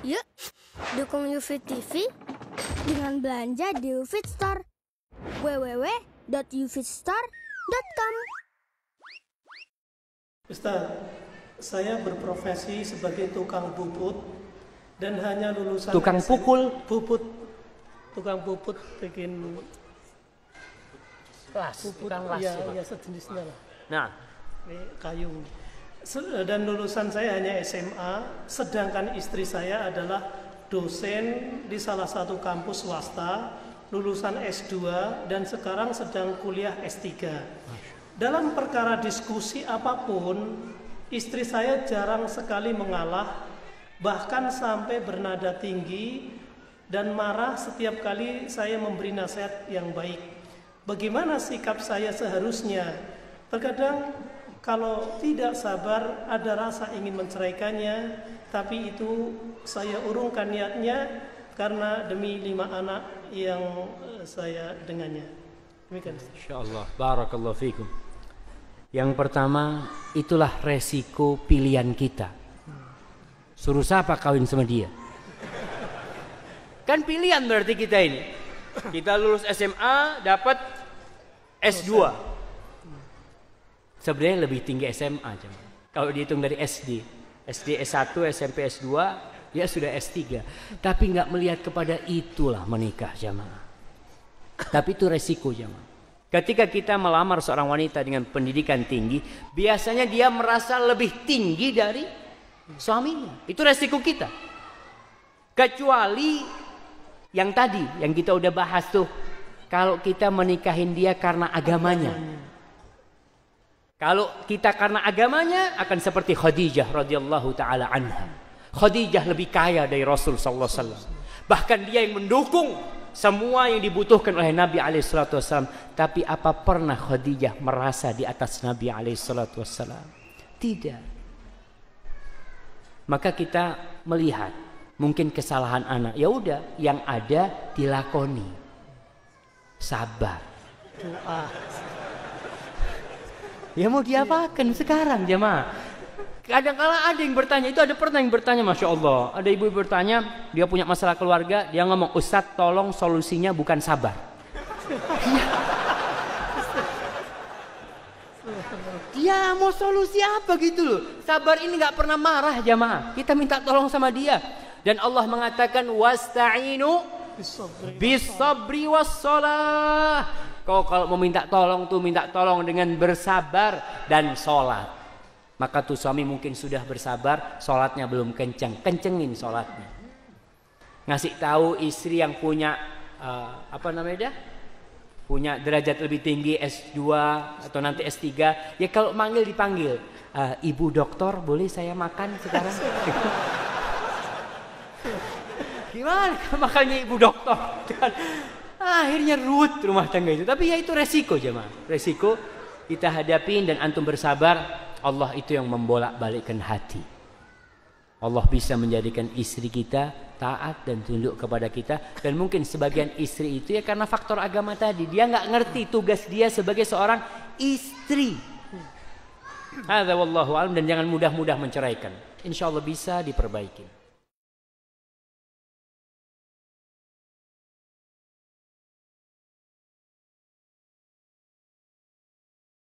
Yuk, dukung UFIT TV dengan belanja di UFIT Store. www.ufitstore.com. Ustaz, saya berprofesi sebagai tukang puput dan hanya lulusan tukang pukul, tukang puput bikin las, puput, tukang las. ya sejenisnya lah. Nah, ini kayu. Dan lulusan saya hanya SMA, sedangkan istri saya adalah dosen di salah satu kampus swasta, lulusan S2 dan sekarang sedang kuliah S3. Dalam perkara diskusi apapun, istri saya jarang sekali mengalah, bahkan sampai bernada tinggi dan marah setiap kali saya memberi nasihat yang baik. Bagaimana sikap saya seharusnya? Terkadang kalau tidak sabar ada rasa ingin menceraikannya, tapi itu saya urungkan niatnya karena demi 5 anak yang saya dengannya. Demikian. insyaallah, barakallahu fikum. Yang pertama, itulah resiko pilihan kita. Suruh siapa kawin sama dia? Kan pilihan berarti kita ini. Kita lulus SMA, dapat S2. Sebenarnya lebih tinggi SMA aja. Kalau dihitung dari SD S1, SMP S2, ya sudah S3. Tapi nggak melihat kepada itulah menikah jamaah. Tapi itu resiko jamaah. Ketika kita melamar seorang wanita dengan pendidikan tinggi, biasanya dia merasa lebih tinggi dari suaminya. Itu resiko kita. Kecuali yang tadi, yang kita udah bahas tuh, kalau kita menikahin dia karena agamanya. Kalau kita karena agamanya akan seperti Khadijah radhiyallahu taala anha. Khadijah lebih kaya dari Rasul sallallahu alaihi wasallam. Bahkan dia yang mendukung semua yang dibutuhkan oleh Nabi alaihi salatu wasallam. Tapi apa pernah Khadijah merasa di atas Nabi alaihi salatu wasallam? Tidak. Maka kita melihat mungkin kesalahan anak. Ya udah, yang ada dilakoni. Sabar. Doa. Ya mau diapakan sekarang jemaah? Kadang-kala ada yang bertanya, itu ada pernah yang bertanya, Masya Allah. Ada ibu bertanya, dia punya masalah keluarga, dia ngomong, Ustadz tolong solusinya bukan sabar. Dia mau solusi apa gitu loh. Sabar ini gak pernah marah jemaah. Kita minta tolong sama dia. Dan Allah mengatakan, wasta'inu bis-sabri was-shalah. Kau kalau mau minta tolong tuh minta tolong dengan bersabar dan sholat. Maka tuh suami mungkin sudah bersabar, sholatnya belum kenceng, kencengin sholatnya. Ngasih tahu istri yang punya punya derajat lebih tinggi S2 atau nanti S3, ya kalau manggil dipanggil, Ibu dokter boleh saya makan sekarang? Gimana makannya Ibu dokter? Akhirnya ruwet rumah tangga itu. Tapi ya itu resiko jemaah. Resiko kita hadapin dan antum bersabar. Allah itu yang membolak-balikkan hati. Allah bisa menjadikan istri kita taat dan tunduk kepada kita. Dan mungkin sebagian istri itu ya karena faktor agama tadi. Dia nggak ngerti tugas dia sebagai seorang istri. Hadza wallahu a'lam, dan jangan mudah-mudah menceraikan. Insyaallah bisa diperbaiki.